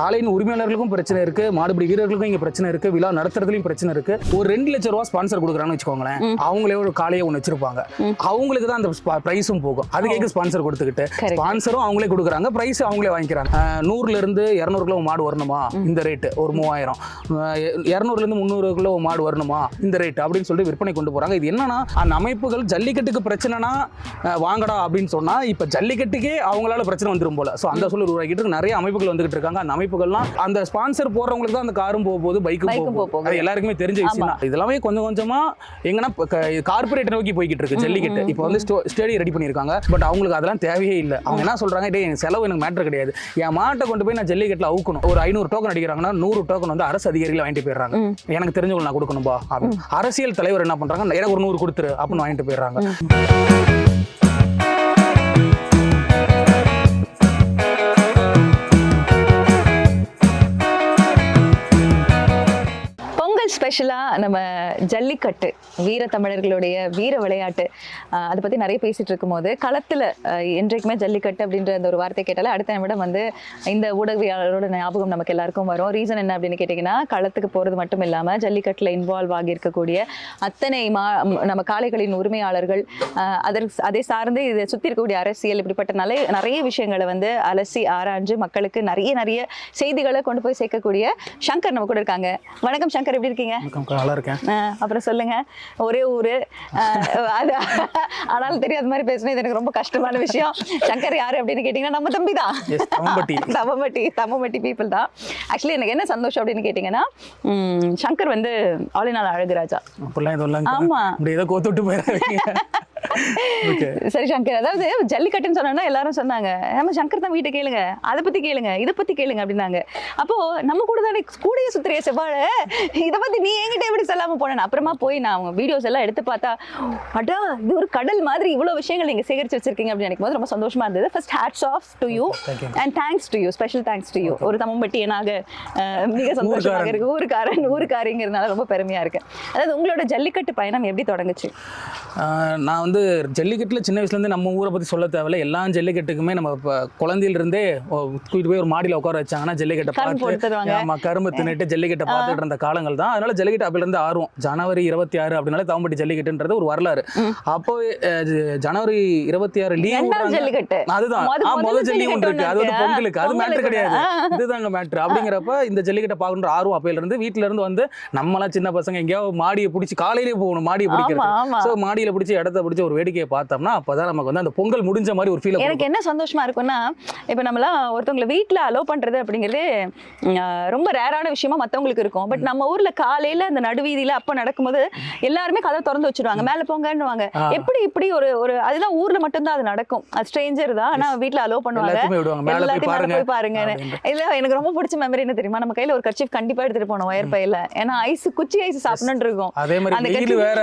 காலையின் உரிமையாளர்களுக்கும் பிரச்சனை இருக்கு, மாடுபிடி வீரர்களுக்கும் இங்க பிரச்சனை இருக்கு, விழா நடத்துறதுலயும் பிரச்சனை இருக்கு. ஒரு 2 லட்சம் ரூபாய் ஸ்பான்சர் கொடுக்குறான்னு வச்சுக்கோங்களேன், அவங்களே ஒரு காலையை ஒன்று வச்சிருப்பாங்க, அவங்களுக்கு தான் அந்த பிரைஸும் போகும். அதுக்கு ஸ்பான்சர் கொடுத்துக்கிட்டு ஸ்பான்சரும் அவங்களே கொடுக்குறாங்க, பிரைஸ் அவங்களே வாங்கிக்கிறாங்க. 100ல இருந்து 200 கிலோ மாடு வரணுமா இந்த ரேட்டு ஒரு 3000, 200ல இருந்து 300 கிலோ மாடு வரணுமா இந்த ரேட் அப்படின்னு சொல்லிட்டு விற்பனை கொண்டு போறாங்க. இது என்னன்னா அந்த அமைப்புகள் ஜல்லிக்கட்டுக்கு பிரச்சனைனா வாங்கடா அப்படின்னு சொன்னா இப்ப ஜல்லிக்கட்டுக்கே அவங்களால பிரச்சனை வந்துரும் போல. சோ அந்த சொல்லி உருவாக்கிட்டு நிறைய அமைப்புகள் வந்துகிட்டு இருக்காங்க. அந்த அமைப்புகள்லாம் அந்த ஸ்பான்சர் போடுறவங்களுக்கு தான் அந்த காரும் போகுது, பைக்கும் போகுது. அது எல்லாருக்குமே தெரிஞ்ச விஷயம் தான். இதெல்லாமே கொஞ்சம் கொஞ்சமா எங்கன்னா கார்பரேட் நோக்கி போய்கிட்டு இருக்கு ஜல்லிக்கட்டு. இப்போ வந்து ஸ்டேடியம் ரெடி பண்ணியிருக்காங்க, பட் அவங்களுக்கு அதெல்லாம் தேவையே இல்லை. அவங்க என்ன சொல்றாங்க, டே எனக்கு செலவு எனக்கு மேட்டர் கிடையாது, என் மாட்டை கொண்டு போய் நான் ஜல்லிக்கட்டுல அவுக்கணும். ஒரு 500 டோக்கன் அடிக்கிறாங்கன்னா 100 டோக்கன் வந்து அரசு அதிகாரிகள் வாங்கிட்டு போயிடுறாங்க. எனக்கு தெரிஞ்சவங்க நான் கொடுக்கணும்பா அப்படின்னு அரசியல் தலைவர் என்ன பண்றாங்க, எனக்கு ஒரு 100 கொடுத்துரு அப்படின்னு வாங்கிட்டு போயிடுறாங்க. ஸ்பெஷலாக நம்ம ஜல்லிக்கட்டு வீர தமிழர்களுடைய வீர விளையாட்டு அதை பற்றி நிறைய பேசிகிட்டு இருக்கும்போது களத்தில் என்றைக்குமே ஜல்லிக்கட்டு அப்படின்ற அந்த ஒரு வார்த்தை கேட்டாலே அடுத்த நிமிடம் வந்து இந்த ஊடகவியாளரோட ஞாபகம் நமக்கு எல்லாருக்கும் வரும். ரீசன் என்ன அப்படின்னு கேட்டிங்கன்னா, களத்துக்கு போகிறது மட்டும் இல்லாமல் ஜல்லிக்கட்டில் இன்வால்வ் ஆகியிருக்கக்கூடிய அத்தனை நம்ம காளைகளின் உரிமையாளர்கள், அதை சார்ந்து இதை சுற்றி இருக்கக்கூடிய அரசியல், இப்படிப்பட்ட நிறைய விஷயங்களை வந்து அலசி ஆராய்ஞ்சு மக்களுக்கு நிறைய செய்திகளை கொண்டு போய் சேர்க்கக்கூடிய சங்கர் நம்ம கூட இருக்காங்க. வணக்கம் சங்கர், எப்படி இருக்கீங்க? நல்லா இருக்கேன். அப்புறம் சொல்லுங்க, ஒரே ஊரு ஆனாலும் தெரியாத மாதிரி பேசுனது எனக்கு ரொம்ப கஷ்டமான விஷயம். சங்கர் யாரு அப்படின்னு கேட்டீங்கன்னா நம்ம தம்பி தான், தம்மம்பட்டி பீப்புள் தான். ஆக்சுவலி எனக்கு என்ன சந்தோஷம் அப்படின்னு கேட்டீங்கன்னா, சங்கர் வந்து ஆல் இன் ஆல் அழகுராஜா. ஆமா, சரி சங்கர், அதாவது ஜல்லிக்கட்டுன்னு சொன்னா எல்லாரும் சொன்னாங்க, நம்ம சங்கர் தான் வீட்டை கேளுங்க, அதை பத்தி கேளுங்க, இதை பத்தி கேளுங்க அப்படின்னாங்க. அப்போ நம்ம கூட தானே கூடிய சுத்திரிய செவ்வாழ, இதை பத்தி நீ என்கிட்ட எப்படி சொல்லாம போனேன். அப்புறமா போய் நான் அவங்க வீடியோஸ் எல்லாம் எடுத்து பார்த்தா, அடா இது ஒரு கடல் மாதிரி இவ்வளவு விஷயங்கள் நீங்க சேகரிச்சு வச்சிருக்கீங்க அப்படின்னு நினைக்கும் போது ரொம்ப சந்தோஷமா இருந்தது. First hats off to you and thanks to you, special thanks to you. ஒரு தம்மம்பட்டியனாக மிக சந்தோஷமாக இருக்கு, ஊருக்காரிங்கிறதுனால ரொம்ப பெருமையா இருக்கு. அதாவது உங்களோட ஜல்லிக்கட்டு பயணம் எப்படி தொடங்குச்சு? நான் வந்து ஜல்லிக்கட்டுல சின்ன வயசுல இருந்து நம்ம ஊரை பத்தி சொல்ல தேவையில்ல, எல்லா ஜல்லிக்கட்டுக்குமே நம்ம குழந்தையில இருந்தே கூட்டிட்டு போய் ஒரு மாடியில உட்கார வச்சாங்கன்னா ஜல்லிக்கட்டை பார்த்து கரும்பு தின்னுட்டு ஜல்லிக்கட்டை பார்த்துட்டு இருந்த காலங்கள் தான். அதனால ஜல்லிக்கட்டு அப்பல இருந்து ஆர்வம். ஜனவரி 26 அப்படின்னால தம்மம்பட்டி ஜல்லிக்கட்டுன்றது ஒரு வரலாறு. அப்போ ஜனவரி 26 லீவ், அதுதான் முதல் ஜல்லி ஒன்று இருக்கு, அது வந்து பொங்கலுக்கு, அது மேட்ரு கிடையாது, இதுதாங்க மேட்ரு. அப்படிங்கிறப்ப இந்த ஜல்லிக்கட்டை பார்க்கணுன்ற ஆர்வம் அப்பையில இருந்து வீட்டுல இருந்து வந்து நம்மளாம் சின்ன பசங்க எங்கேயாவது மாடியை பிடிச்சி காலையிலே போகணும், மாடியை பிடிக்கிறது. ஸோ மாடியில பிடிச்சி இடத்த பிடிச்சி ஒரு வேடிக்கையை பார்த்தோம்னா அப்பதான் நமக்கு வந்து அந்த பொங்கல் முடிஞ்ச மாதிரி ஒரு ஃபீல். எனக்கு என்ன சந்தோஷமா இருக்கும்னா, இப்போ நம்மளாம் ஒருத்தவங்களை வீட்டில் அலோவ் பண்றது அப்படிங்கிறது ரொம்ப ரேரான விஷயமா மற்றவங்களுக்கு இருக்கும். பட் நம்ம ஊர்ல காலையில அந்த நடுவீதியில அப்ப நடக்கும்போது எல்லாருமே கதை திறந்து வச்சிருவாங்க, மேல போங்கன்னுவாங்க. எப்படி இப்படி ஒரு அதுதான் ஊர்ல மட்டும்தான் அது நடக்கும், அது ஸ்ட்ரேஞ்சர் தான், ஆனா வீட்டுல அலோவ் பண்ணுவாங்க, எல்லாத்தையும் போய் பாருங்க. இல்ல எனக்கு ரொம்ப பிடிச்ச மெமரி என்ன தெரியுமா, நம்ம கையில ஒரு கர்ச்சீஃப் கண்டிப்பா எடுத்துட்டு போனோம் ஒயர் பையில, ஏன்னா ஐஸ் குச்சி ஐஸ் சாப்பிடணும்னு இருக்கும். அதே மாதிரி வெயில் வேற,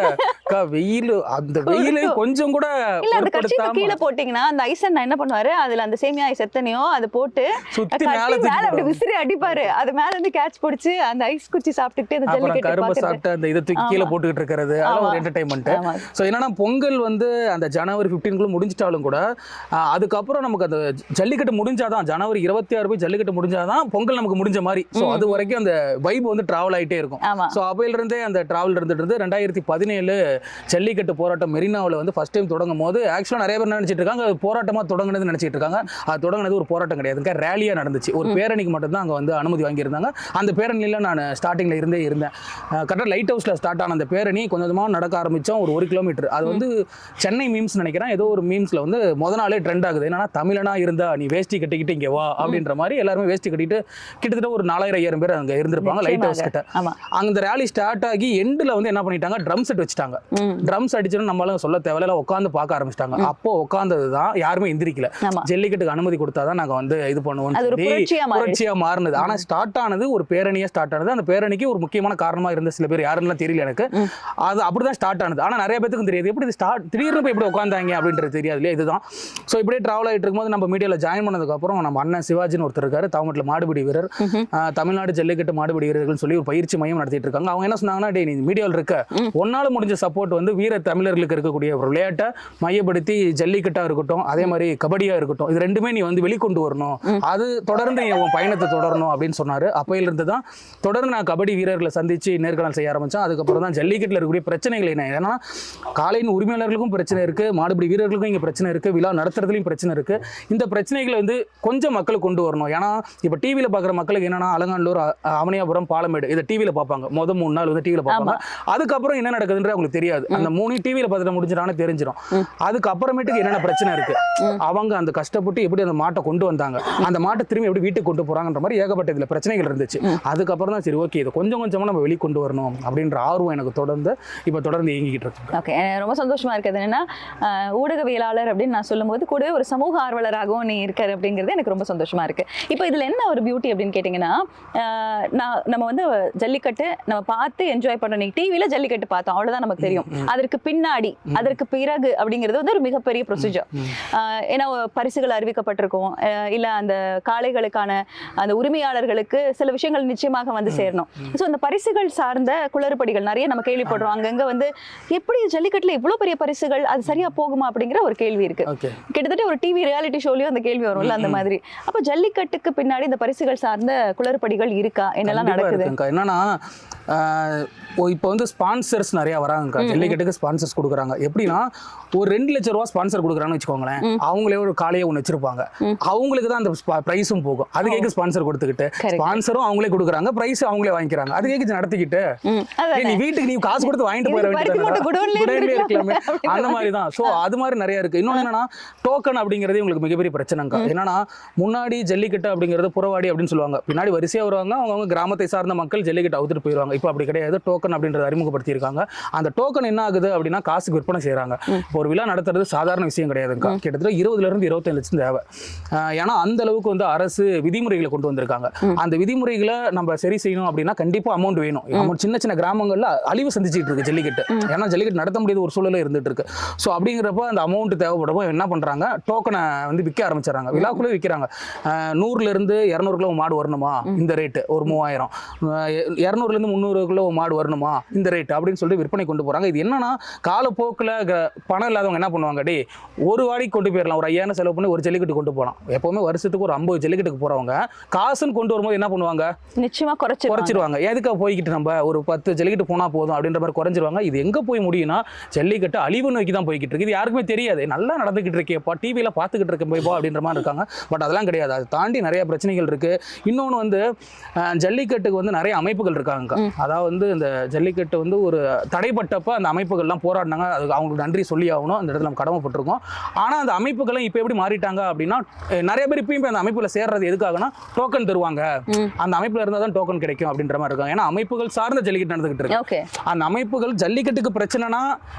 வெயில் அந்த வெயில் கொஞ்சம் கூட இல்ல, அந்த கர்ச்சீஃப் கீழே போட்டீங்கன்னா அந்த ஐஸ் நான் என்ன பண்ணுவாரு, அதுல அந்த சேமியா ஐஸ் எத்தனையோ அது போட்டு மேல அப்படி விசிறி அடிப்பாரு, அது மேல இருந்து கேட்ச் பிடிச்சு அந்த ஐஸ் குச்சி சாப்பிட்டுட்டு அந்த ஜல்லிக்கட்டு கரும்பு சாப்பிட்டு அந்த இதை தூக்கி கீழே போட்டுக்கிட்டு இருக்கிறது, அதெல்லாம் ஒரு என்டர்டைன்மெண்ட். ஸோ என்னன்னா பொங்கல் வந்து அந்த ஜனவரி 15 முடிஞ்சிட்டாலும் கூட அதுக்கப்புறம் நமக்கு அந்த ஜல்லிக்கட்டு முடிஞ்சாதான், ஜனவரி 26 போய் ஜல்லிக்கட்டு முடிஞ்சாதான் பொங்கல் நமக்கு முடிஞ்ச மாதிரி. ஸோ அது வரைக்கும் அந்த வைப் வந்து டிராவல் ஆகிட்டே இருக்கும். ஸோ அப்பையில இருந்தே அந்த டிராவல் இருந்துட்டு 2017 ஜல்லிக்கட்டு போராட்டம் மெரினாவில் வந்து ஃபர்ஸ்ட் டைம் தொடங்கும் போது ஆக்சுவலாக நிறைய பேர் நினைச்சிட்டு இருக்காங்க போராட்டமாக தொடங்கினது நினைச்சிட்டு இருக்காங்க. அது தொடங்கினது ஒரு போராட்டம் கிடையாதுங்க, ரேலியா நடந்துச்சு. ஒரு பேரணிக்கு மட்டும் தான் அங்கே வந்து அனுமதி வாங்கியிருந்தாங்க. அந்த பேரணியில் நான் ஸ்டார்டிங்ல இருந்தேன். கரெக்டாக லைட் ஹவுஸ்ல ஸ்டார்ட் ஆன அந்த பேரணி கொஞ்சமாக நடக்க ஆரம்பிச்சோம், ஒரு 1 கிலோமீட்டர். அது வந்து சென்னை மீம்ஸ் நினைக்கிறேன், ஏதோ ஒரு மீம்ஸ்ல வந்து முதல் நாளே ட்ரெண்ட் ஆகுது. என்னன்னா, தமிழனா இருந்தா நீ வேஷ்டி கட்டிக்கிட்டு இங்கே வா அப்படின்ற மாதிரி எல்லாருமே வேஷ்டி கட்டிட்டு கிட்டத்தட்ட ஒரு 4000-5000 பேர் அங்கே இருந்திருப்பாங்க லைட் ஹவுஸ் கிட்ட. அந்த ரேலி ஸ்டார்ட் ஆகி எண்டில் வந்து என்ன பண்ணிட்டாங்க, ட்ரம் செட் வச்சுட்டாங்க. ட்ரம்ஸ் அடிச்சுன்னு நம்மளால சொல்ல தேவையில்ல, உட்காந்து பார்க்க ஆரம்பிச்சிட்டாங்க. அப்போ உட்கார்ந்தது தான், யாருமே எந்திரிக்கல. ஜல்லிக்கட்டுக்கு அனுமதி கொடுத்தாதான் நாங்க வந்து இது பண்ணுவோம், புரட்சியா மாறினது. ஆனா ஸ்டார்ட் ஆனது ஒரு பேரணியா ஸ்டார்ட் ஆனது. அந்த பேரணிக்கு ஒரு முக்கியமான காரணமா இருந்த சில பேர் யாருன்னு தெரியல எனக்கு, அது அப்படிதான் ஸ்டார்ட் ஆனது. ஆனா நிறைய பேருக்கு தெரியாது எப்படி திடீர்னு போய் எப்படி உட்காந்தாங்க அப்படின்றது தெரியாது இல்லையா. இதுதான். ஸோ இப்படியே டிராவல் ஆகிட்டு இருக்கும்போது நம்ம மீடியாவில் ஜாயின் பண்ணதுக்கு அப்புறம் நம்ம அண்ணன் சிவாஜின்னு ஒருத்தர் இருக்காரு, தவமட்டில் மாடுபிடி வீரர், தமிழ்நாடு ஜல்லிக்கட்டு மாடுபிடி வீரர்கள் சொல்லி ஒரு பயிற்சி மையம் நடத்திட்டு இருக்காங்க. அவங்க என்ன சொன்னாங்கன்னா, டே நீ மீடியாவில் இருக்க, ஒன்னால முடிஞ்ச சப்போர்ட் வந்து வீர தமிழர்களுக்கு இருக்கக்கூடிய ஒரு விளையாட்டை மையப்படுத்தி ஜல்லிக்கட்டா இருக்கட்டும், அதே மாதிரி கபடியா இருக்கட்டும், இது ரெண்டுமே நீ வந்து வெளிக்கொண்டு வரணும், அது தொடர்ந்து நீ உன் பயணத்தை தொடரணும் அப்படின்னு சொன்னாரு. அப்பையிலிருந்து தான் தொடர்ந்து நான் கபடி வீரர்களை சந்திச்சு நேர்காணல் செய்ய ஆரம்பிச்சேன். அதுக்கப்புறம் தான் ஜல்லிக்கட்டில் இருக்கக்கூடிய பிரச்சனைகள் என்ன, ஏன்னா காலையின் உரிமையாளர்களுக்கும் பிரச்சனை இருக்கு, மாடுபிடி வீரர்களுக்கும் இங்க பிரச்சனை இருக்கு, விழா நடத்துறதுலையும் பிரச்சனை இருக்கு. இந்த பிரச்சனைகளை வந்து கொஞ்சம் மக்களுக்கு கொண்டு வரணும். ஏன்னா இப்போ டிவியில் பார்க்குற மக்களுக்கு என்னன்னா அலங்காநல்லூர், அவனியாபுரம், பாலமேடு இதை டிவியில் பார்ப்பாங்க, மொதல் 3 நாள் வந்து டிவியில் பார்ப்பாங்க. அதுக்கப்புறம் என்ன நடக்குதுன்ற அவங்களுக்கு தெரியாது. அந்த 3 டிவியில் பார்த்துட்டு முடிஞ்சிடான்னு தெரிஞ்சிடும். அதுக்கப்புறமேட்டுக்கு என்னென்ன பிரச்சனை இருக்கு, அவங்க அந்த கஷ்டப்பட்டு எப்படி அந்த மாட்டை கொண்டு வந்தாங்க, அந்த மாட்டை திரும்பி எப்படி வீட்டுக்கு கொண்டு போறாங்கன்ற மாதிரி ஏகப்பட்ட இதுல பிரச்சனைகள் இருந்துச்சு. அதுக்கப்புறம் தான் சரி ஓகே, இதை கொஞ்சம் கொஞ்சமா நம்ம வெளி கொண்டு வரணும் அப்படின்ற ஆர்வம் எனக்கு தொடர்ந்து இயங்கிக்கிட்டு இருக்கு. ஓகே, ரொம்ப சந்தோஷமா இருக்குது. என்னன்னா ஊடகவியலாளர் அப்படின்னு நான் சொல்லும்போது கூடவே ஒரு சமூக ஆர்வலராகவும் நீ இருக்காரு அப்படிங்கிறது எனக்கு ரொம்ப சந்தோஷமா இருக்கு. இப்போ இதுல என்ன ஒரு பியூட்டி அப்படின்னு கேட்டீங்கன்னா, நம்ம வந்து ஜல்லிக்கட்டு நம்ம பார்த்து என்ஜாய் பண்றோம். நீ டிவியில ஜல்லிக்கட்டு பார்த்தோம், அவ்வளவுதான் நமக்கு தெரியும். அதற்கு பின்னாடி அதற்கு பிறகு அப்படிங்கிறது வந்து ஒரு மிகப்பெரிய ப்ரொசீஜர். ஏன்னா பரிசுகள் அறிவிக்கப்பட்டிருக்கும், இல்ல அந்த காளைகளுக்கான அந்த உரிமையாளர்களுக்கு சில விஷயங்கள் நிச்சயமாக வந்து சேரணும். ஸோ அந்த பரிசுகள் சார்ந்த குளறுபடிகள் நிறைய நம்ம கேள்விப்படுறோம். அங்கங்க வந்து எப்படி ஜல்லிக்கட்டுல இவ்வளவு பெரிய பரிசுகள், அது சரியா போகுமா அப்படிங்கிற ஒரு கேள்வி இருக்கு. கிட்டத்தட்ட ஒரு டிவி ரியாலிட்டி ஷோலயும் அந்த கேள்வி வரும்ல, அந்த மாதிரி. அப்ப ஜல்லிக்கட்டுக்கு பின்னாடி இந்த பரிசுகள் சார்ந்த குளறுபடிகள் இருக்கா, என்னெல்லாம் நடக்குது? என்னன்னா இப்போ வந்து ஸ்பான்சர்ஸ் நிறைய வராங்க, ஜல்லிக்கட்டுக்கு ஸ்பான்சர்ஸ் கொடுக்குறாங்க. எப்படின்னா ஒரு 2 லட்சம் ரூபா ஸ்பான்சர் கொடுக்குறாங்கன்னு வச்சுக்கோங்களேன், அவங்களே ஒரு காலையை ஒன்று வச்சிருப்பாங்க, அவங்களுக்கு தான் அந்த ப்ரைஸும் போகும். அது கேட்க ஸ்பான்சர் கொடுத்துக்கிட்டு, ஸ்பான்சரும் அவங்களே கொடுக்குறாங்க, ப்ரைஸ் அவங்களே வாங்கிக்கிறாங்க. அது கேட்க நடத்திக்கிட்டு நீ வீட்டுக்கு நீ காசு கொடுத்து வாங்கிட்டு போயிட வேண்டியது, அந்த மாதிரி தான். ஸோ அது மாதிரி நிறைய இருக்கு. இன்னொன்று என்னன்னா டோக்கன் அப்படிங்கிறது உங்களுக்கு மிகப்பெரிய பிரச்சனைங்க. என்னன்னா முன்னாடி ஜல்லிக்கட்டு அப்படிங்கிறது புறவாடி அப்படின்னு சொல்லுவாங்க, பின்னாடி வரிசையா வருவாங்க, அவங்க கிராமத்தை சார்ந்த மக்கள் ஜல்லிக்கட்டு அவுத்துட்டு போயிடுவாங்க. இப்போ அப்படி கிடையாது, டோக்கன் அப்படின்றத அறிமுகப்படுத்தியிருக்காங்க. அந்த டோக்கன் என்ன ஆகுது அப்படின்னா காசுக்கு விற்பனை செய்யறாங்க. இப்போ ஒரு விழா நடத்துறது சாதாரண விஷயம் கிடையாதுங்க, கிட்டத்தட்ட 20 to 25 லட்சம் தேவை. ஏன்னா அந்த அளவுக்கு வந்து அரசு விதிமுறைகளை கொண்டு வந்திருக்காங்க. அந்த விதிமுறைகளை நம்ம சரி செய்யணும் அப்படின்னா கண்டிப்பா அமௌண்ட் வேணும். சின்ன சின்ன கிராமங்கள்ல அழிவு சந்திச்சுட்டு இருக்கு ஜல்லிக்கட்டு, ஏன்னா ஜல்லிக்கட்டு நடத்த முடியாத ஒரு சூழல இருந்துட்டு இருக்கு. ஸோ அப்படிங்கிறப்ப அந்த அமௌண்ட் தேவைப்படவும் என்ன பண்றாங்க, டோக்கனை வந்து விற்க ஆரம்பிச்சிடறாங்க, விழாக்குள்ளே விற்கிறாங்க. 100 to 200 கிலோ மாடு வரணுமா இந்த ரேட்டு ஒரு 3000, 200 to 300 கிலோ மாடு வரணுமா இந்த ரேட் அப்படின்னு சொல்லிட்டு விற்பனை கொண்டு போறாங்க. இது என்னன்னா காலப்போக்கில் பணம் இல்லாதவங்க என்ன பண்ணுவாங்க, டே ஒரு வாடிக்கு கொண்டு போயிடலாம், ஒரு 5000 செலவு பண்ணி ஒரு ஜல்லிக்கட்டு கொண்டு போகலாம். எப்பவுமே வருஷத்துக்கு ஒரு 50 ஜல்லிக்கட்டுக்கு போறவங்க காசுன்னு கொண்டு வரும்போது என்ன பண்ணுவாங்க, நிச்சயமா குறைச்சிருவாங்க. எதுக்காக போய்கிட்டு நம்ம ஒரு 10 ஜல்லிக்கட்டு போனா போதும் அப்படின்ற மாதிரி குறைஞ்சிருவாங்க. இது எங்க போய் முடியும்னா ஜல்லிக்கட்டு அழிவு நோக்கி தான் போய்கிட்டு இருக்கு. இது யாருக்குமே தெரியாது, நல்லா நடந்துகிட்டு இருக்கேப்பா, டிவியில பார்த்துக்கிட்டு இருக்கேன் போய்ப்பா அப்படின்ற மாதிரி இருக்காங்க. பட் அதெல்லாம் கிடையாது, அதை தாண்டி நிறைய பிரச்சனைகள் இருக்கு. இன்னொன்று வந்து ஜல்லிக்கட்டுக்கு வந்து நிறைய அமைப்புகள் இருக்காங்க. அதாவது வந்து இந்த ஜல்லிக்கட்டு வந்து ஒரு தடைப்பட்டப்ப அந்த அமைப்புகள்லாம் போராடினாங்க, அதுக்கு அவங்களுக்கு நன்றி சொல்லி ஆகணும், அந்த இடத்துல நம்ம கடமைப்பட்டிருக்கோம். ஆனால் அந்த அமைப்புகளும் இப்போ எப்படி மாறிட்டாங்க அப்படின்னா நிறைய பேர் இப்பயும் அந்த அமைப்புல சேர்றது எதுக்காகனா டோக்கன் தருவாங்க, அந்த அமைப்புல இருந்தால் தான் டோக்கன் கிடைக்கும் அப்படின்ற மாதிரி இருக்காங்க. ஏன்னா அமைப்புகள் சார்ந்த ஜல்லிக்கட்டு நடந்துகிட்டு இருக்கு. அந்த அமைப்புகள் ஜல்லிக்கட்டுக்கு பிரச்சனைனா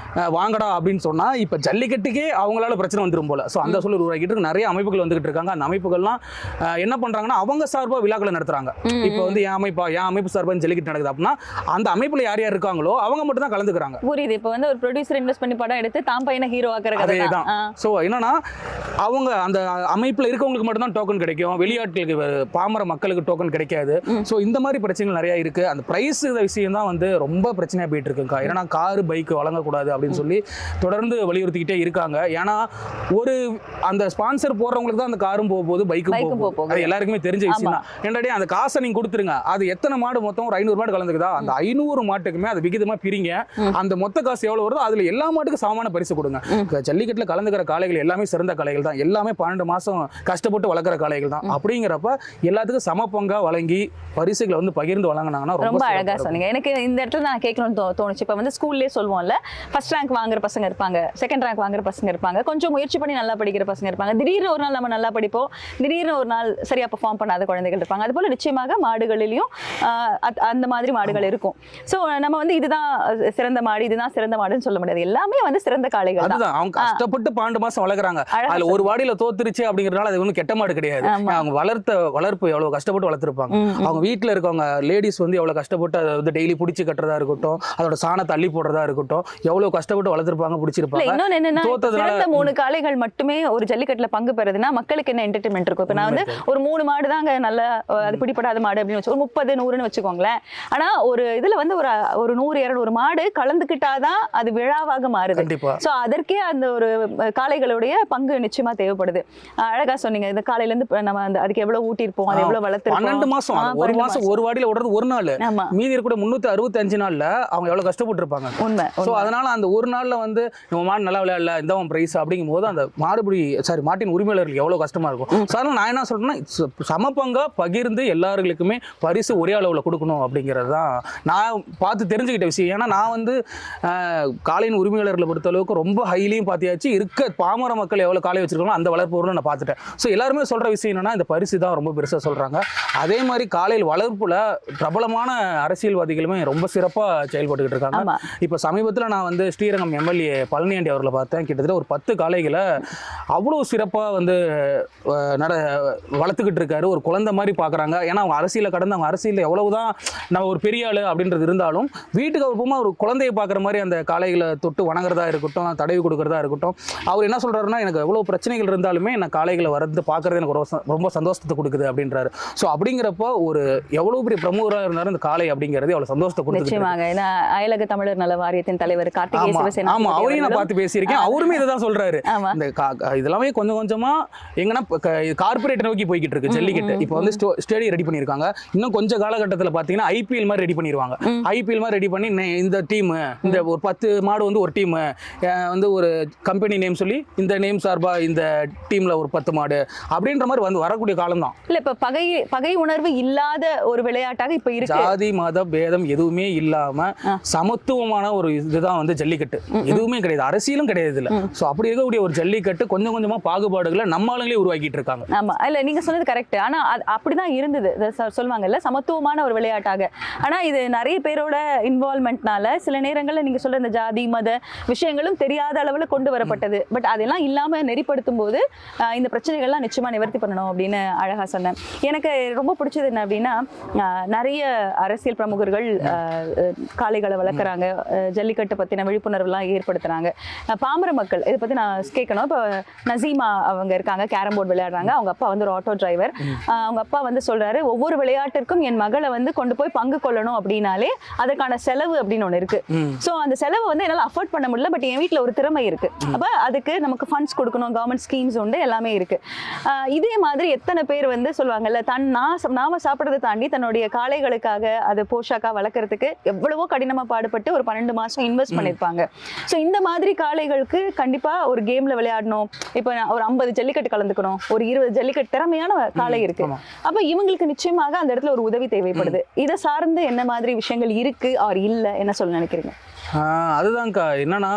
வாங்கடா அப்படின்னு சொன்னா இப்ப ஜல்லிக்கட்டுக்கே அவங்களால பிரச்சனை வந்துரும் போல. ஸோ அந்த சூழல் உருவாக்கிட்டு இருக்கு. நிறைய அமைப்புகள் வந்துகிட்டு இருக்காங்க. அந்த அமைப்புகள்லாம் என்ன பண்றாங்கன்னா அவங்க சார்பா விழாக்களை நடத்துறாங்க. இப்போ வந்து என் அமைப்பு சார்பா ஜல்லிக்கட்டு நடக்குது அப்படின்னா அந்த அமைப்புல யார் யார் இருக்காங்களோ அவங்க மட்டும் தான் கலந்துக்கிறாங்க. புரியுது. இப்போ வந்து ஒரு ப்ரொடியூசர் இன்வெஸ்ட் பண்ணி படம் எடுத்து தான் பையனை ஹீரோ ஆக்குறாங்க. அதேதான். சோ என்னன்னா அவங்க அந்த அமைப்புல இருக்கவங்களுக்கு மட்டும் தான் டோக்கன் கிடைக்கும், வெளியாட்களுக்கு பாமர மக்களுக்கு டோக்கன் கிடைக்காது. சோ இந்த மாதிரி பிரச்சனைகள் நிறைய இருக்கு. அந்த பிரைஸ் விஷயம் தான் வந்து ரொம்ப பிரச்சனையா போயிட்டு இருக்குக்கா. ஏன்னா கார் பைக் வழங்கக்கூடாது அப்படின்னு சொல்லி தொடர்ந்து வலியுறுத்திக்கிட்டே இருக்காங்க. ஏன்னா ஒரு அந்த ஸ்பான்சர் போடுறவங்களுக்கு தான் அந்த காரும் போக போகுது, பைக்கும் போக போகுது. அது எல்லாருக்குமே தெரிஞ்ச விஷயம் தான். என்னடா அந்த காசை நீங்க கொடுத்துருங்க, அது எத்தனை மாடு மொத்தம் ஒரு 500 மாடு கலந்துக்குதா, அந்த 500 மாட்டுக்குமே அது விகிதமா பிரிங்க, அந்த மொத்த காசு எவ்வளவு வருதோ அதுல எல்லா மாட்டுக்கும் சமமான பரிசு கொடுங்க. ஜல்லிக்கட்டுல கலந்துக்கிற காளைகள் எல்லாமே சிறந்த காளைகள் தான், எல்லாமே 12 மாசம் கஷ்டப்பட்டு வளர்க்குற காளைகள் தான். அப்படிங்கிறப்ப எல்லாத்துக்கும் சம பங்கா வழங்கி பரிசுகளை வந்து பகிர்ந்து வழங்கினாங்கன்னா ரொம்ப அழகா சொன்னீங்க. எனக்கு இந்த இடத்துல நான் கேட்கணும்னு தோணுச்சு. இப்போ வந்து ஸ்கூல்லேயே சொல்லுவோம்ல, ஃபர்ஸ்ட் ரேங்க் வாங்குற பசங்க இருப்பாங்க, செகண்ட் ரேங்க் வாங்குற பசங்க இருப்பாங்க, கொஞ்சம் முயற்சி பண்ணி நல்லா படிக்கிற பசங்க இருப்பாங்க, திடீர்னு ஒரு நாள் நம்ம நல்லா படிப்போம், திடீர்னு ஒரு நாள் சரியா பெர்ஃபார்ம் பண்ணாத குழந்தைகள் இருப்பாங்க. அது போல நிச்சயமாக மாடுகளிலையும் அந்த மாதிரி மாடுகள் இருக்கும். ஸோ நம்ம வந்து இதுதான் சிறந்த மாடு, இதுதான் சிறந்த மாடுன்னு சொல்ல முடியாது. எல்லாமே வந்து சிறந்த காளைகள். அதுதான் அவங்க கஷ்டப்பட்டு 12 மாசம் வளர்க்குறாங்க. அதுல ஒரு வாடியில தோத்துருச்சு அப்படிங்கறதுனால அது ஒன்றும் கெட்ட மாடு கிடையாது. அவங்க வளர்ப்பு எவ்வளவு கஷ்டப்பட்டு வளர்த்துருப்பாங்க. அவங்க வீட்டுல இருக்கவங்க லேடிஸ் வந்து எவ்வளவு கஷ்டப்பட்டு அதை வந்து டெய்லி பிடிச்சி கட்டுறதா இருக்கட்டும், அதோட சாணத்தை அள்ளி போடுறதா இருக்கட்டும், எவ்வளவு கஷ்டப்பட்டு வளர்த்துருப்பாங்க, பிடிச்சிருப்பாங்க. இன்னொன்னு என்னன்னா, சிறந்த 3 காளைகள் மட்டுமே ஒரு ஜல்லிக்கட்டுல பங்கு பெறுதுன்னா மக்களுக்கு என்ன என்டர்டைன்மெண்ட் இருக்கும். இப்ப நான் வந்து ஒரு 3 மாடு தாங்க நல்ல அது பிடிப்படாத மாடு அப்படின்னு வச்சு ஒரு 30, 100ன்னு வச்சுக்கோங்களேன். ஆனா ஒரு இதுல வந்து ஒரு 100, 200 மாடு கலந்துக்கிட்டாதான் அது விழாவாக மாறுது. மாறுது. கண்டிப்பா. சோ அதற்கே அந்த ஒரு காளைகளுடைய பங்கு நிச்சயமா தேவைப்படுது. அழகா சொன்னீங்க. இந்த காலையில இருந்து நம்ம அதுக்கு எவ்வளவு ஊட்டிருப்போம், அது எவ்வளவு வளர்த்திருப்போம். 12 மாசம் ஒரு மாசம் ஒரு வாடியில ஓடுறது ஒரு நாள், மீதி இருக்க 365 நாள்ல அவங்க எவ்வளவு கஷ்டப்பட்டு இருப்பாங்க. உண்மை. சோ அதனால அந்த ஒரு நாள்ல வந்து நம்ம மாடு நல்லா விளையாடல, இந்த பிரைஸ் அப்படிங்கும் போது அந்த மாட்டின் உரிமையாளர்களுக்கு எவ்வளவு கஷ்டமா இருக்கும். சோ அதனால நான் என்ன சொல்றேன்னா, சமபங்கா பகிர்ந்து எல்லாருக்குமே பரிசு ஒரே அளவுல கொடுக்கணும் அப்படிங்கிறது தான் நான் பார்த்து தெரிஞ்சுக்கிட்ட விஷயம். ஏன்னா நான் வந்து காளையின் உரிமையாளர்களை பொறுத்த அளவுக்கு ரொம்ப ஹைலியும் பார்த்தியாச்சு, இருக்க பாமர மக்கள் எவ்வளவு காளை வச்சிருக்காங்களோ அந்த வளர்ப்பவர்களும் நான் பார்த்துட்டேன். ஸோ எல்லாருமே சொல்ற விஷயம் என்னன்னா, இந்த பரிசு தான் ரொம்ப பெருசாக சொல்றாங்க. அதே மாதிரி காளையில் வளர்ப்புல பிரபலமான அரசியல்வாதிகளுமே ரொம்ப சிறப்பாக செயல்பட்டுக்கிட்டு இருக்காங்க. இப்போ சமீபத்தில் நான் வந்து ஸ்ரீரங்கம் எம்எல்ஏ பழனியாண்டி அவர்களை பார்த்தேன். கிட்டத்தட்ட ஒரு 10 காளைகளை அவ்வளோ சிறப்பாக வந்து வளர்த்துக்கிட்டு இருக்காரு. ஒரு குழந்தை மாதிரி பார்க்குறாங்க. ஏன்னா அவங்க அரசியலை கடந்து அவங்க அரசியலில் எவ்வளவுதான் நம்ம ஒரு பெரிய ஆளு அப்படின்றது இருந்தாலும் வீட்டுக்கு அப்புறமா ஒரு குழந்தையை பார்க்குற மாதிரி அந்த காளைகளை தொட்டு வணங்குறதா இருக்கட்டும், தடவி கொடுக்குறதா இருக்கட்டும். அவர் என்ன சொல்றாருன்னா, எனக்கு எவ்வளோ பிரச்சனைகள் இருந்தாலுமே நான் காளைகளை வந்து பார்க்கறது எனக்கு ரொம்ப சந்தோஷத்தை கொடுக்குது அப்படின்றாரு. ஸோ அப்படிங்கிறப்போ ஒரு எவ்வளோ பெரிய பிரமுகராக இருந்தாலும் இந்த காளை அப்படிங்கிறது எவ்வளோ சந்தோஷத்தை கொடுக்குது. நிச்சயமாக. ஏன்னா அயலக தமிழர் நல வாரியத்தின் தலைவர் கார்த்திகேய சிவசேனா, ஆமா, அவரையும் நான் பார்த்து பேசியிருக்கேன். அவருமே இதை தான் சொல்றாரு. இந்த இதெல்லாமே கொஞ்சம் கொஞ்சமா எங்கன்னா கார்பரேட் நோக்கி போய்கிட்டு இருக்கு ஜல்லிக்கட்டு. இப்போ வந்து ஸ்டேடியம் ரெடி பண்ணியிருக்காங்க. இன்னும் கொஞ்சம் காலகட்டத்தில் பார்த்தீங்கன்னா ஐபிஎல் மாதிரி ரெடி பண்ணிடுவாங்க. ஐபிஎல் மாதிரி ரெடி பண்ணி இந்த டீம், இந்த ஒரு 10 மாடு வந்து ஒரு டீம் வந்து ஒரு கம்பெனி நேம் சொல்லி இந்த நேம் சார்பா இந்த டீம்ல ஒரு 10 மாடு அப்படின்ற மாதிரி வந்து வரக்கூடிய காலம் தான். இல்ல இப்ப பகை உணர்வு இல்லாத ஒரு விளையாட்டாக இப்ப இருக்கு. ஜாதி மத பேதம் எதுவுமே இல்லாம சமத்துவமான ஒரு இதுதான் வந்து ஜல்லிக்கட்டு. எதுவுமே கிடையாது, அரசியலும் கிடையாது இல்ல. சோ அப்படி இருக்கக்கூடிய ஒரு ஜல்லிக்கட்டு கொஞ்சம் கொஞ்சமா பாகுபாடுகளை நம்ம ஆளுங்களே உருவாக்கிட்டு இருக்காங்க. ஆமா, இல்ல நீங்க சொன்னது கரெக்ட். ஆனா அப்படிதான் இருந்தது. சொல்லுவாங்கல்ல, சமத்துவமான ஒரு விளையாட்டாக. ஆனா இது நிறைய பேரோட இன்வால்மெண்ட்னால சில நேரங்கள்ல நீங்க சொல்ற இந்த ஜாதி மத விஷயங்களும் தெரியாத அளவுல கொண்டு வரப்பட்டது. பட் அதெல்லாம் இல்லாம நெறிப்படுத்தும் போது இந்த பிரச்சனைகள்லாம் நிச்சயமா நிவர்த்தி பண்ணணும் அப்படின்னு அழகா சொன்னேன். எனக்கு ரொம்ப பிடிச்சது என்ன அப்படின்னா, நிறைய அரசியல் பிரமுகர்கள் காளைகளை வளர்க்குறாங்க, ஜல்லிக்கட்டு பத்தின விழிப்புணர்வுலாம் ஏற்படுத்துறாங்க. பாமர மக்கள் இதை பத்தி நான் கேட்கணும். இப்போ நசீமா அவங்க இருக்காங்க, கேரம் போர்டு விளையாடுறாங்க. அவங்க அப்பா வந்து ஒரு ஆட்டோ டிரைவர். அவங்க அப்பா வந்து சொல்றாரு, ஒவ்வொரு விளையாட்டிற்கும் என் மகளை வந்து கொண்டு போய் பங்கு கொள்ளணும் அப்படின்னாலே அதற்கான செலவு அப்படின்னு ஒன்று இருக்கு. ஸோ அந்த செலவு வந்து என்னால் அஃபோர்ட் பண்ண முடியல, பட் என் வீட்டில் ஒரு திறமை இருக்கு, அப்போ அதுக்கு நமக்கு ஃபண்ட்ஸ் கொடுக்கணும், கவர்மெண்ட் ஸ்கீம்ஸ் உண்டு, எல்லாமே இருக்கு. இதே மாதிரி எத்தனை பேர் வந்து சொல்லுவாங்கல்ல, நாம சாப்பிட்றதை தாண்டி தன்னுடைய காளைகளுக்காக அது போஷாக்கா வளர்க்கறதுக்கு எவ்வளவோ கடினமா பாடுபட்டு ஒரு 12 மாசம் இன்வெஸ்ட் பண்ணிருப்பாங்க. ஸோ இந்த மாதிரி காளைகளுக்கு கண்டிப்பா ஒரு கேம்ல விளையாடணும். இப்போ ஒரு 50 ஜல்லிக்கட்டு கலந்துக்கணும், ஒரு 20 ஜல்லிக்கட்டு திறமையான காளை இருக்கு. அப்ப இவங்களுக்கு நிச்சயமாக அந்த இடத்துல ஒரு உதவி தேவைப்படுது. இதை சார்ந்து என்ன மாதிரி விஷயங்கள் இருக்கு ஆர் இல்ல, என்ன சொல்ல நினைக்கிறீங்க? அதுதான்க்கா, என்னன்னா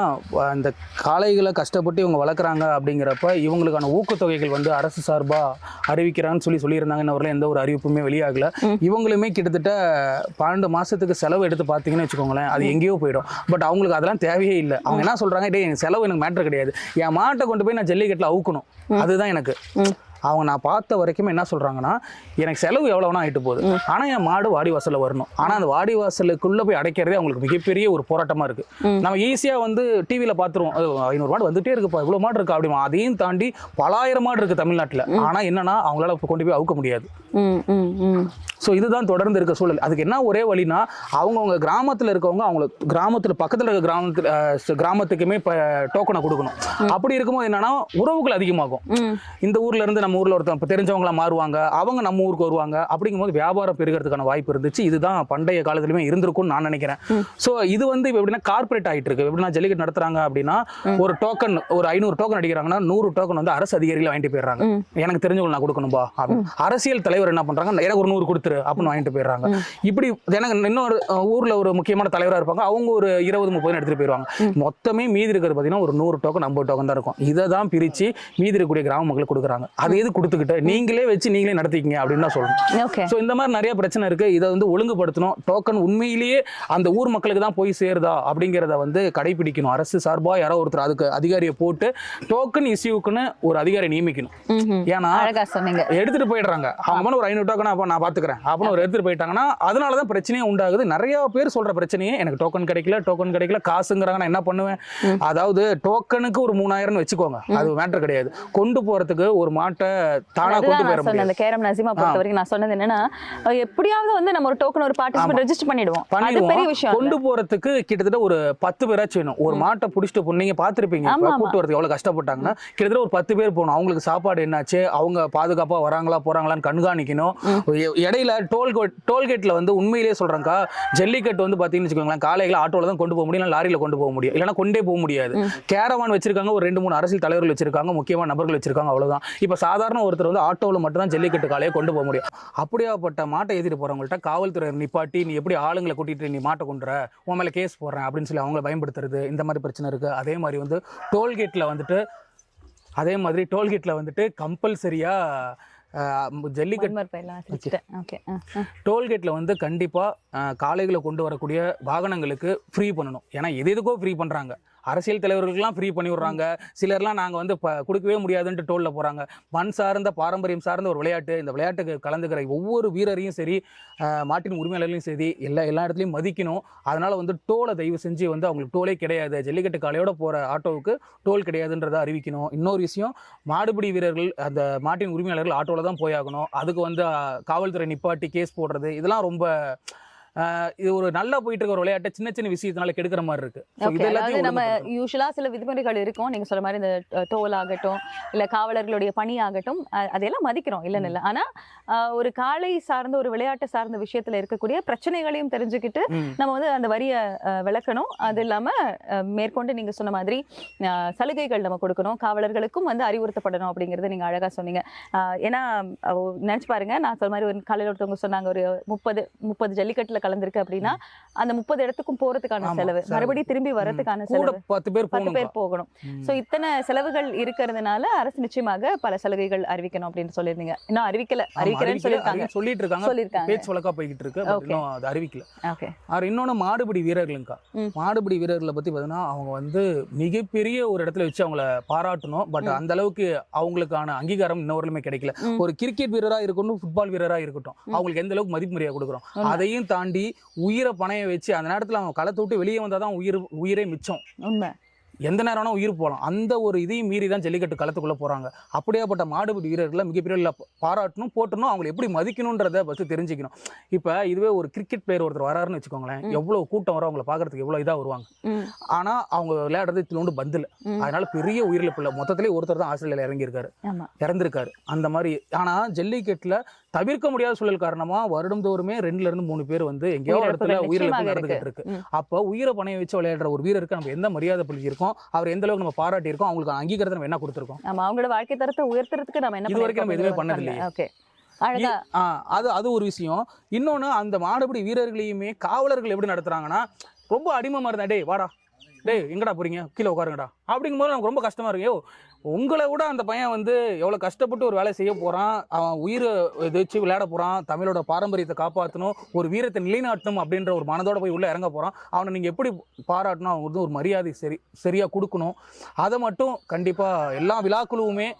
அந்த காளைகளை கஷ்டப்பட்டு இவங்க வளர்க்குறாங்க அப்படிங்கிறப்ப இவங்களுக்கான ஊக்கத்தொகைகள் வந்து அரசு சார்பாக அறிவிக்கிறான்னு சொல்லியிருந்தாங்க. இன்னவரில் எந்த ஒரு அறிவிப்புமே வெளியாகல. இவங்களுமே கிட்டத்தட்ட 12 மாதத்துக்கு செலவு எடுத்து பார்த்தீங்கன்னு வச்சுக்கோங்களேன், அது எங்கேயோ போயிடும். பட் அவங்களுக்கு அதெல்லாம் தேவையே இல்லை. அவங்க என்ன சொல்கிறாங்க, டே எனக்கு செலவு எனக்கு மேட்ரு கிடையாது, என் மாட்டை கொண்டு போய் நான் ஜல்லிக்கட்டில் அவுக்கணும், அதுதான் எனக்கு. அவங்க நான் பார்த்த வரைக்குமே என்ன சொல்கிறாங்கன்னா, எனக்கு செலவு எவ்வளோனா ஆகிட்டு போகுது, ஆனால் என் மாடு வாடி வாசலில் வரணும். ஆனால் அந்த வாடி வாசலுக்குள்ளே போய் அடைக்கிறதே அவங்களுக்கு மிகப்பெரிய ஒரு போராட்டமாக இருக்குது. நம்ம ஈஸியாக வந்து டிவியில் பார்த்துருவோம், 500 மாடு வந்துட்டே இருக்குப்பா, இவ்வளோ மாடு இருக்கா அப்படிமா. அதையும் தாண்டி பல ஆயிரம் மாடு இருக்குது தமிழ்நாட்டில். ஆனால் என்னன்னா அவங்களால கொண்டு போய் அவுக்க முடியாது. ஸோ இதுதான் தொடர்ந்து இருக்க சூழல். அதுக்கு என்ன ஒரே வழினா, அவங்கவுங்க கிராமத்தில் இருக்கவங்க அவங்களுக்கு கிராமத்தில் பக்கத்தில் இருக்க கிராமத்துக்குமே இப்போ டோக்கனை கொடுக்கணும். அப்படி இருக்கும்போது என்னன்னா உறவுகள் அதிகமாகும். இந்த ஊர்ல இருந்து நம்ம ஊர்ல ஒருத்தர் தெரிஞ்சவங்களா மாறுவாங்க, அவங்க நம்ம ஊருக்கு வருவாங்க. அப்படிங்கும்போது வியாபாரம் பெருகிறதுக்கான வாய்ப்பு இருந்துச்சு. இதுதான் பண்டைய காலத்திலுமே இருந்திருக்கும்னு நான் நினைக்கிறேன். ஸோ இது வந்து இப்போ எப்படின்னா கார்பரேட் ஆகிட்டு இருக்கு. எப்படின்னா ஜல்லிக்கட்டு நடத்துறாங்க அப்படின்னா ஒரு டோக்கன், ஒரு 500 டோக்கன் அடிக்கிறாங்கன்னா 100 டோக்கன் வந்து அரசு அதிகாரிகள் வாங்கிட்டு போயிடுறாங்க. எனக்கு தெரிஞ்சவங்க நான் கொடுக்கணும்பா அப்படின்னு. அரசியல் தலைவர் என்ன பண்றாங்க, எனக்கு ஒரு 100 கொடுத்துரு அப்படின்னு வாங்கிட்டு போயிடுறாங்க. இப்படி எனக்கு இன்னொரு ஊர்ல ஒரு முக்கியமான தலைவராக இருப்பாங்க, அவங்க ஒரு 20-30 எடுத்துட்டு போயிடுவாங்க. மொத்தமே மீதி இருக்கிறது பார்த்தீங்கன்னா ஒரு 100 டோக்கன் 50 டோக்கன் தான் இருக்கும். இதை தான் பிரிச்சு மீதி இருக்கக்கூடிய கிராம மக்களுக்கு கொடுக்குறாங்க. அது எது கொடுத்துக்கிட்டு நீங்களே வச்சு நீங்களே நடத்திக்கிங்க அப்படின்னு தான் சொல்லணும். ஸோ இந்த மாதிரி நிறைய பிரச்சனை இருக்கு. இதை வந்து ஒழுங்குபடுத்தணும். டோக்கன் உண்மையிலேயே அந்த ஊர் மக்களுக்கு தான் போய் சேருதா அப்படிங்கிறத வந்து கடைபிடிக்கணும். அரசு சார்பாக யாரோ ஒருத்தர் அதுக்கு அதிகாரியை போட்டு டோக்கன் இஷ்யூக்குன்னு ஒரு அதிகாரி நியமிக்கணும். ஏன்னா எடுத்துட்டு போயிடுறாங்க, அவங்க ஒரு 500 டோக்கன் அப்போ நான் பாத்துக்கிறேன் அப்படின்னு ஒரு எடுத்துட்டு போயிட்டாங்கன்னா அதனாலதான் பிரச்சனையே உண்டாகுது. நிறைய பேர் சொல்ற பிரச்சனையே எனக்கு டோக்கன் கிடைக்கல காசுங்கிறாங்க, நான் என்ன பண்ணுவேன். அதாவது டோக்கனுக்கு ஒரு 3000 வச்சுக்கோங்க, அது மேட்டர் கிடையாது. கொண்டு போறதுக்கு ஒரு மாட்டை தானா கொண்டு போயிட முடியாது. அந்த கேரம் நசீமா பொறுத்த வரைக்கும் நான் சொன்னது என்னன்னா, எப்படியாவது வந்து நம்ம ஒரு டோக்கன் ஒரு பார்ட்டிசிபென்ட் ரெஜிஸ்டர் பண்ணிடுவோம். அது பெரிய விஷயம். கொண்டு போறதுக்கு கிட்டத்தட்ட ஒரு 10 பேராச்சும் வேணும். ஒரு மாட்டை புடிச்சிட்டு நீங்க பாத்துருப்பீங்க, கூட்டு வரதுக்கு எவ்வளவு கஷ்டப்பட்டாங்கன்னா கிட்டத்தட்ட ஒரு 10 பேர் போகணும். அவங்களுக்கு சாப்பாடு என்னாச்சு, அவங்க பாதுகாப்பா வராங்களா போறாங்களான்னு கண்காணிக்கணும். இடையில டோல்கேட்ல வந்து உண்மையிலேயே சொல்றேன்க்கா, ஜல்லிக்கட்டு வந்து பாத்தீங்கன்னு வச்சுக்கோங்களேன், காளைகளை ஆட்டோல தான் கொண்டு போக முடியும், லாரியில கொண்டு போக முடியும், இல்லைன்னா கொண்டே போக முடியாது. கேரவான் வச்சிருக்காங்க, ஒரு 2-3 அரசியல் தலைவர்கள் வச்சிருக்காங்க, முக்கியமான நபர்கள் வச்சிருக்காங்க, அவ்வளவுதான். இப்ப சாதாரண ஒருத்தர் வந்து ஆட்டோல மட்டும் தான் ஜல்லிக்கட்டு காளையை கொண்டு போக முடியும். அப்படியாப்பட்ட மாட்டை ஏத்திட்டு போறவங்கள்ட்ட காவல்துறை நிப்பாட்டி, நீ எப்படி ஆளுங்களை கூட்டிட்டு நீ மாட்டை கொண்டுற, உன் மேல கேஸ் போடுறேன் அப்படின்னு சொல்லி அவங்களை பயன்படுத்துறது, இந்த மாதிரி பிரச்சனை இருக்கு. அதே மாதிரி வந்து டோல்கேட்ல வந்துட்டு கம்பல்சரியா ஜல்லிக்கட்டு டோல்கேட்ல வந்து கண்டிப்பா காளைகளை கொண்டு வரக்கூடிய வாகனங்களுக்கு ஃப்ரீ பண்ணணும். ஏன்னா எதுக்கோ ஃப்ரீ பண்றாங்க. அரசியல் தலைவர்களுக்கெல்லாம் ஃப்ரீ பண்ணி விடுறாங்க. சிலர்லாம் நாங்கள் வந்து கொடுக்கவே முடியாதுன்ட்டு டோலில் போகிறாங்க. மண் சார்ந்த பாரம்பரியம் சார்ந்த ஒரு விளையாட்டு. இந்த விளையாட்டுக்கு கலந்துக்கிற ஒவ்வொரு வீரரையும் சரி, மாட்டின் உரிமையாளர்களையும் சரி, எல்லா இடத்துலையும் மதிக்கணும். அதனால் வந்து டோலை தயவு செஞ்சு வந்து அவங்களுக்கு டோலே கிடையாது, ஜல்லிக்கட்டு காளையோட போகிற ஆட்டோவுக்கு டோல் கிடையாதுன்றதை அறிவிக்கணும். இன்னொரு விஷயம், மாடுபிடி வீரர்கள் அந்த மாட்டின் உரிமையாளர்கள் ஆட்டோவில் தான் போயாகணும். அதுக்கு வந்து காவல்துறை நிப்பாட்டி கேஸ் போடுறது, இதெல்லாம் ரொம்ப இது ஒரு நல்லா போயிட்டு இருக்க ஒரு விளையாட்டை சின்ன சின்ன விஷயத்தினால கெடுக்கிற மாதிரி இருக்கு. நம்ம யூஸ்வலா சில விதிமுறைகள் இருக்கும். நீங்க சொல்ற மாதிரி இந்த டோல் ஆகட்டும், இல்ல காவலர்களுடைய பணி ஆகட்டும், அதையெல்லாம் மதிக்கிறோம், இல்லைன்னு இல்லை. ஆனா ஒரு காளை சார்ந்த ஒரு விளையாட்டு சார்ந்த விஷயத்துல இருக்கக்கூடிய பிரச்சனைகளையும் தெரிஞ்சுக்கிட்டு நம்ம வந்து அந்த வரியை விளக்கணும். அது இல்லாம மேற்கொண்டு நீங்க சொன்ன மாதிரி சலுகைகள் நம்ம கொடுக்கணும், காவலர்களுக்கும் வந்து அறிவுறுத்தப்படணும் அப்படிங்கறத நீங்க அழகா சொன்னீங்க. ஏன்னா நினைச்சு பாருங்க, நான் சொன்ன மாதிரி ஒரு காலையில் ஒருத்தவங்க சொன்னாங்க, ஒரு 30 ஜல்லிக்கட்டுல கலந்திருக்கு அப்படின்னா அந்த 30 இடத்துக்கும் போறதுக்கான செலவு, மறுபடியும் திரும்பி வரதுக்கான செலவு, 10 பேர் போகணும். சோ இத்தனை செலவுகள் இருக்கிறதுனால அரசு நிச்சயமாக பல சலுகைகள் அறிவிக்கணும் அப்படின்னு சொல்லிருந்தீங்க. இன்னும் அறிவிக்கிறேன்னு சொல்லிட்டு இருக்காங்க, பேச்சு வழக்கா போய்கிட்டு இருக்கு, இன்னும் அது அறிவிக்கல. இன்னொன்னு மாடுபிடி வீரர்களுக்கா, மாடுபிடி வீரர்களை பத்தி பார்த்தீங்கன்னா அவங்க வந்து மிகப்பெரிய ஒரு இடத்துல வச்சு அவங்கள பாராட்டணும். பட் அந்த அளவுக்கு அவங்களுக்கான அங்கீகாரம் இன்னொருமே கிடைக்கல. ஒரு கிரிக்கெட் வீரரா இருக்கட்டும், ஃபுட்பால் வீரரா இருக்கட்டும், அவங்களுக்கு எந்த அளவுக்கு மதிப்பு மரியாதை கொடுக்குறோம். அதையும் தாண்டி உயிரை பணைய வச்சு அந்த நேரத்துல அவங்க களத்தை விட்டு வெளியே வந்தாதான் உயிரே மிச்சம். உண்மை, எந்த நேரம் உயிர் போகலாம். அந்த ஒரு இதையும் மீறி தான் ஜல்லிக்கட்டு களத்துக்குள்ள போறாங்க. அப்படியாப்பட்ட மாடுபிடி வீரர்களை மிகப்பெரிய பாராட்டணும், போட்டணும், அவங்களை எப்படி மதிக்கணும்ன்றத ஃபர்ஸ்ட் தெரிஞ்சுக்கணும். இப்ப இதுவே ஒரு கிரிக்கெட் பிளேயர் ஒருத்தர் வராருன்னு வச்சுக்கோங்களேன், எவ்வளவு கூட்டம் வரும், அவங்களை பாக்குறதுக்கு எவ்வளவு இதா வருவாங்க. ஆனா அவங்க விளையாடுறது இத்தினோண்டு பந்தில், அதனால பெரிய உயிரிழப்பு இல்லை. மொத்தத்திலே ஒருத்தர் தான் ஆஸ்திரேலியால இறந்திருக்காரு அந்த மாதிரி. ஆனா ஜல்லிக்கட்டுல தவிர்க்க முடியாத சூழல் காரணமா வருடந்தோறுமே 2 to 3 பேர் வந்து எங்கேயோ இடத்துல உயிரிழப்பு நடந்துகிட்டு இருக்கு. அப்ப உயிரை பணைய வச்சு விளையாடுற ஒரு வீரருக்கு நம்ம எந்த மரியாதை பள்ளி இருக்கோம், அவர் எந்த அளவுக்கு நம்ம பாராட்டி இருக்கோம், அவங்களுக்கு அங்கீகாரத்தை நம்ம என்ன கொடுத்துருக்கோம், அவங்களோட வாழ்க்கை தரத்தை உயர்த்துறதுக்கு நம்ம இது வரைக்கும் நம்ம எதுவுமே பண்ணது இல்லையா. அது ஒரு விஷயம். இன்னொன்னு, அந்த மாடுபிடி வீரர்களையுமே காவலர்கள் எப்படி நடத்துறாங்கன்னா, ரொம்ப அடிமை இருந்தா, டேய் வாடா, டேய் எங்கடா போறீங்க, கீழே உட்காருங்கடா அப்படிங்கும் போது நமக்கு ரொம்ப கஷ்டமா இருக்கு. உங்களை விட அந்த பையன் வந்து எவ்வளோ கஷ்டப்பட்டு ஒரு வேலை செய்ய போகிறான், அவன் உயிரை வச்சு விளையாட போகிறான், தமிழோட பாரம்பரியத்தை காப்பாற்றணும், ஒரு வீரத்தை நிலைநாட்டணும் அப்படின்ற ஒரு மனதோட போய் உள்ளே இறங்க போகிறான். அவனை நீங்கள் எப்படி பாராட்டணும், அவங்க வந்து ஒரு மரியாதை சரியாக கொடுக்கணும். அதை மட்டும் கண்டிப்பாக எல்லா விழாக்குழுவுமே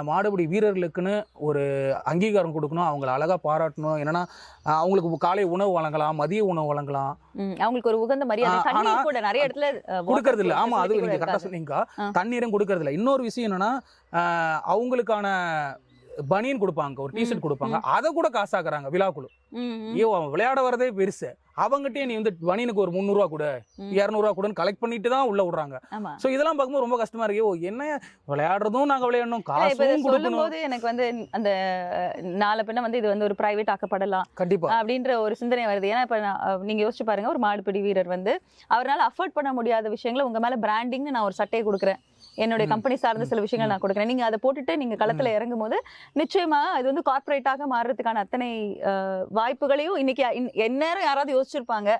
மாடுபிடி வீரர்களுக்குன்னு ஒரு அங்கீகாரம் கொடுக்கணும், அவங்களை அழகா பாராட்டணும். என்னன்னா அவங்களுக்கு காலை உணவு வழங்கலாம், மதிய உணவு வழங்கலாம், அவங்களுக்கு ஒரு உகந்த மரியாதை கூட நிறைய இடத்துல கொடுக்கறது இல்லை. ஆமா, அது நீங்க கரெக்டா சொன்னீங்க, தண்ணீரும் கொடுக்கறது இல்லை. இன்னொரு விஷயம் என்னன்னா, அவங்களுக்கான பனியன் கொடுப்பாங்க, ஒரு டிஷர்ட் கொடுப்பாங்க, அதை கூட காசாக்குறாங்க விழாக்குழு. அவன் விளையாட வரதே பெருசு, அவங்ககிட்டயே நீ வந்து பனியனுக்கு ஒரு 300 ரூபா கூட 200 ரூபா கூட கலெக்ட் பண்ணிட்டு தான் உள்ள விடுறாங்க. சோ இதெல்லாம் பார்க்கும்போது ரொம்ப கஷ்டமா இருக்கு. என்ன விளையாடுறதும் நாங்க விளையாடணும், காசும் கொடுக்கணும். எனக்கு வந்து அந்த நாலு பின்ன வந்து இது வந்து ஒரு பிரைவேட் ஆக்கப்படலாம் கண்டிப்பா அப்படின்ற ஒரு சிந்தனை வருது. ஏன்னா இப்ப நீங்க யோசிச்சு பாருங்க, ஒரு மாடுபிடி வீரர் வந்து அவரால் அஃபோர்ட் பண்ண முடியாத விஷயங்களை உங்க மேல பிராண்டிங்னு நான் ஒரு சட்டையை கொடுக்குறேன், என்னுடைய கம்பெனி சார்ந்த சில விஷயங்கள் நான் கொடுக்குறேன், நீங்க அதை போட்டுட்டு நீங்க களத்துல இறங்கும் போது நிச்சயமா இது வந்து கார்பரேட்டாக மாறுறதுக்கான அத்தனை வாய்ப்புகளையும் இன்னைக்கு எந்நேரம் யாராவது யோசிச்சிருப்பாங்க.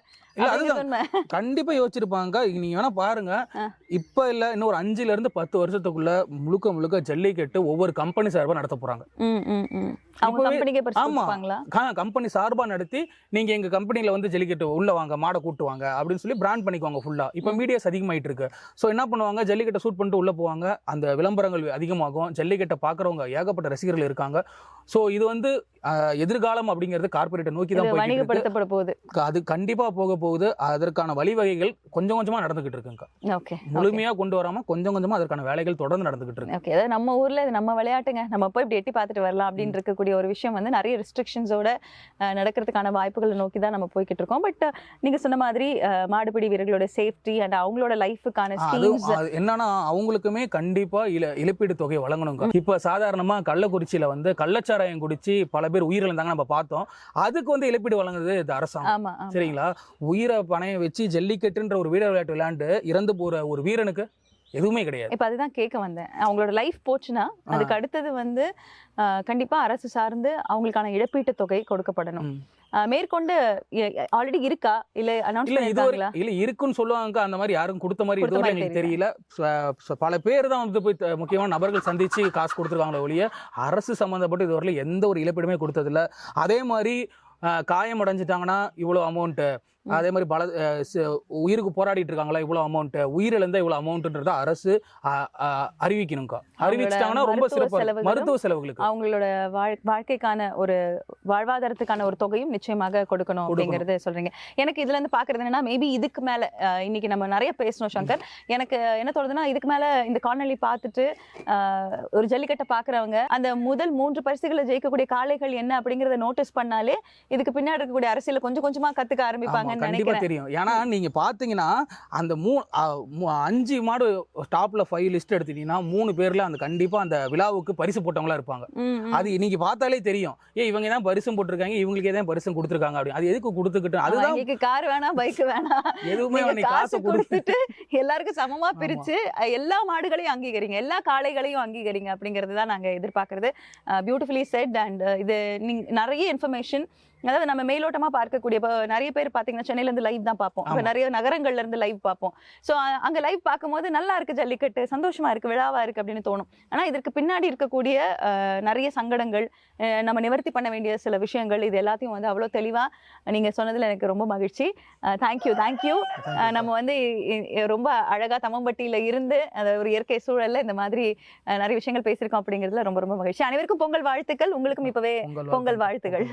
கண்டிப்பா யோசிச்சிருப்பாங்க. நீங்க வேணா பாருங்க, இப்ப இல்ல இன்னும் ஒரு 5 to 10 வருஷத்துக்குள்ள முழுக்க ஜல்லிக்கட்டு ஒவ்வொரு கம்பெனி சார்பா நடத்த போறாங்க. கம்பெனி சார்பா நடத்தி நீங்க எங்க கம்பெனில வந்து ஜல்லிக்கட்டு உள்ள வாங்க, மாடை கூட்டுவாங்க அப்படின்னு சொல்லி பிராண்ட் பண்ணிக்குவாங்க ஃபுல்லா. இப்ப மீடியாஸ் அதிகமாயிட்டு இருக்கு. சோ என்ன பண்ணுவாங்க, ஜல்லிக்கட்டை ஷூட் பண்ணிட்டு உள்ள போவாங்க, அந்த விளம்பரங்கள் அதிகமாகும், ஜல்லிக்கட்டை பாக்குறவங்க ஏகப்பட்ட ரசிகர்கள் இருக்காங்க. சோ இது வந்து எதிர்காலம் அப்படிங்கிறது கார்பரேட்டை நோக்கி தான் வணிகப்படுத்தப்பட போகுது. அது கண்டிப்பா போக போகுது. அதற்கான வழிவகைகள் கொஞ்சம் கொஞ்சமா நடந்துகிட்டு இருக்குங்க. ஓகே. முழுமையா கொண்டு வராம கொஞ்சம் கொஞ்சமா அதற்கான வேலைகள் தொடர்ந்து நடந்துகிட்டு இருக்கு. ஓகே. அதாவது நம்ம ஊர்ல இது நம்ம விளையாட்டுங்க, நம்ம போய் இப்படி எட்டி பார்த்துட்டு வரலாம் அப்படின்னு இருக்கக்கூடிய ஒரு விஷயம் வந்து நிறைய ரெஸ்ட்ரிக்ஷன்ஸோட நடக்கிறதுக்கான வாய்ப்புகளை நோக்கி தான் நம்ம போய்கிட்டு இருக்கோம். பட் நீங்க சொன்ன மாதிரி மாடுபிடி வீரர்களோட சேஃப்டி அண்ட் அவங்களோட லைஃபுக்கான ஸ்கீம்ஸ் என்னன்னா அவங்களுக்குமே கண்டிப்பா இழப்பீடு தொகை வழங்கணுங்க. இப்ப சாதாரணமா கள்ளக்குறிச்சியில வந்து கள்ளச்சாராயம் குடிச்சு பல பேர் உயிரிழந்தாங்க நம்ம பார்த்தோம். அதுக்கு வந்து இழப்பீடு வழங்குறது இந்த அரசாங்கம். சரிங்களா? உயிரை பணைய வச்சு ஜல்லிக்கட்டுன்ற ஒரு வீர விளையாட்டு விளையாண்டு இறந்து போற ஒரு வீரனுக்கு எதுவுமே கிடையாது. இப்ப அதுதான் கேட்க வந்தேன். அவங்களோட லைஃப் போச்சுன்னா அதுக்கு அடுத்தது வந்து கண்டிப்பா அரசு சார்ந்து அவங்களுக்கான இழப்பீட்டு தொகை கொடுக்கப்படணும். மேற்கொண்டு ஆல்ரெடி இருக்கா இல்ல அனௌன்ஸ் பண்ணிருக்காங்களா? இல்ல இருக்குன்னு சொல்லுவாங்க. அந்த மாதிரி யாரும் கொடுத்த மாதிரி இதுவரை எனக்கு தெரியல. பல பேர் தான் வந்து போய் முக்கியமான நபர்கள் சந்திச்சு காசு கொடுத்துருக்காங்களே ஒழிய அரசு சம்பந்தப்பட்டு இதுவரை எந்த ஒரு இழப்பீடுமே கொடுத்ததில்ல. அதே மாதிரி காயம் அடைஞ்சிட்டாங்கன்னா இவ்வளவு அமௌண்ட், அதே மாதிரி உயிருக்கு போராடிட்டு இருக்காங்களா இவ்வளவு அமௌண்ட், உயிரிழந்த இவ்வளவு அமௌண்ட்ன்றத அரசு அறிவிக்கணும்க்கா. அறிவிச்சிட்டாங்கன்னா ரொம்ப சிறப்பு. மருத்துவ செலவுகளுக்கு அவங்களோட வாழ்க்கைக்கான ஒரு வாழ்வாதாரத்துக்கான ஒரு தொகையும் நிச்சயமாக கொடுக்கணும் அப்படிங்கறது சொல்றீங்க. எனக்கு இதுல இருந்து பாக்குறது என்னன்னா, மேபி இதுக்கு மேல இன்னைக்கு நம்ம நிறைய பேசணும் சங்கர். எனக்கு என்ன தோணுதுன்னா, இதுக்கு மேல இந்த காணொலி பார்த்துட்டு ஒரு ஜல்லிக்கட்டை பாக்குறவங்க அந்த முதல் 3 பரிசுகளை ஜெயிக்கக்கூடிய காளைகள் என்ன அப்படிங்கறத நோட்டீஸ் பண்ணாலே இதுக்கு பின்னாடி இருக்கக்கூடிய அரசியல கொஞ்சம் கொஞ்சமா கத்துக்க ஆரம்பிப்பாங்க. கண்டிப்பா தெரியும். ஏன்னா நீங்க பாத்தீங்கன்னா அந்த 5 மாடு டாப்ல 5 லிஸ்ட் எடுத்தீங்கன்னா 3 பேர்ல அந்த கண்டிப்பா அந்த விழாவுக்கு பரிசு போட்டவங்களா இருப்பாங்க. அது இன்னைக்கு பார்த்தாலே தெரியும். இவங்க தான் பரிசு போட்டிருக்காங்க, இவங்களுக்கே தான் பரிசு கொடுத்துருக்காங்க அப்படி. அது எதுக்கு கொடுத்துக்கிட்டு, அதுதான் இன்னைக்கு கார் வேணா பைக் வேணா எதுவுமே காசு கொடுத்துட்டு எல்லாருக்கும் சமமா பிரிச்சு எல்லா மாடுகளையும் அங்கீகரிங்க, எல்லா காளைகளையும் அங்கீகரிங்க அப்படிங்கிறது தான் நாங்க எதிர்பார்க்கறது. Beautifully set. அண்ட் இது நீங்க நிறைய இன்ஃபர்மேஷன், அதாவது நம்ம மேலோட்டமா பார்க்கக்கூடிய, இப்போ நிறைய பேர் பாத்தீங்கன்னா சென்னையில இருந்து லைவ் தான் பார்ப்போம், இப்போ நிறைய நகரங்கள்ல இருந்து லைவ் பார்ப்போம். ஸோ அங்க லைவ் பார்க்கும்போது நல்லா இருக்கு ஜல்லிக்கட்டு, சந்தோஷமா இருக்கு, விழாவா இருக்கு அப்படின்னு தோணும். ஆனா இதற்கு பின்னாடி இருக்கக்கூடிய நிறைய சங்கடங்கள், நம்ம நிவர்த்தி பண்ண வேண்டிய சில விஷயங்கள், இது எல்லாத்தையும் வந்து அவ்வளோ தெளிவா நீங்க சொன்னதுல எனக்கு ரொம்ப மகிழ்ச்சி. தேங்க்யூ. நம்ம வந்து ரொம்ப அழகா தம்மம்பட்டியில இருந்து அந்த ஒரு இயற்கை சூழல்ல இந்த மாதிரி நிறைய விஷயங்கள் பேசியிருக்கோம் அப்படிங்கிறதுல ரொம்ப ரொம்ப மகிழ்ச்சி. அனைவருக்கும் பொங்கல் வாழ்த்துக்கள். உங்களுக்கும் இப்பவே பொங்கல் வாழ்த்துக்கள்.